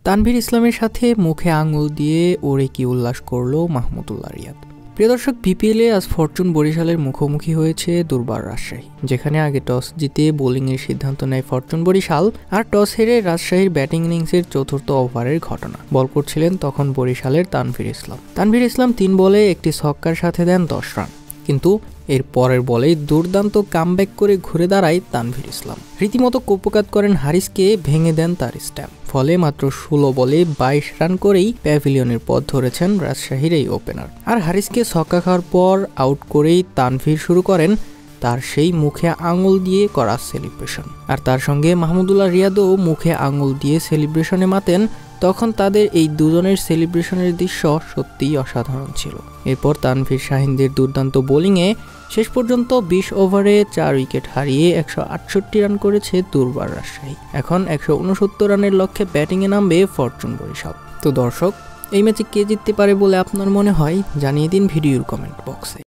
তানভীর ইসলামের সাথে মুখে আঙুল দিয়ে ওরে কি উল্লাস করলো মাহমুদুল্লাহ রিয়াদ। প্রিয় দর্শক, বিপিএলে আজ ফরচুন বরিশালের মুখোমুখি হয়েছে দুর্বার রাজশাহী, যেখানে আগে টস জিতে বোলিংয়ের সিদ্ধান্ত নেয় ফরচুন বরিশাল। আর টস হেরে রাজশাহীর ব্যাটিং ইনিংসের চতুর্থ ওভারের ঘটনা। বল করছিলেন তখন বরিশালের তানভীর ইসলাম। তানভীর ইসলাম 3 বলে একটি ছক্কার সাথে দেন 10 রান, কিন্তু এর পরের বলেই দুর্দান্ত কামব্যাক করে ঘুরে দাঁড়ায় তানভীর ইসলাম। রীতিমতো কোপকাত করেন হারিসকে, ভেঙে দেন তার স্ট্যাম্প। ফলে মাত্র 16 বলে 22 রান করেই প্যাভিলিয়নের পথ ধরেছেন রাজশাহীর এই ওপেনার। আর হারিসকে ছক্কা খাওয়ার পর আউট করেই তানভীর শুরু করেন তার সেই মুখে আঙুল দিয়ে করা সেলিব্রেশন। আর তার সঙ্গে মাহমুদুল্লাহ রিয়াদও মুখে আঙুল দিয়ে সেলিব্রেশনে মাতেন। তখন তাদের এই দুজনের সেলিব্রেশনের দৃশ্য সত্যিই অসাধারণ ছিল। এরপর তানভীর শাহিনদের দুর্দান্ত বোলিংয়ে শেষ পর্যন্ত 20 ওভারে 4 উইকেট হারিয়ে 168 রান করেছে দুর্বার রাজশাহী। এখন 169 রানের লক্ষ্যে ব্যাটিংয়ে নামবে ফরচুন বরিশাল। তো দর্শক, এই ম্যাচে কে জিততে পারে বলে আপনার মনে হয় জানিয়ে দিন ভিডিওর কমেন্ট বক্সে।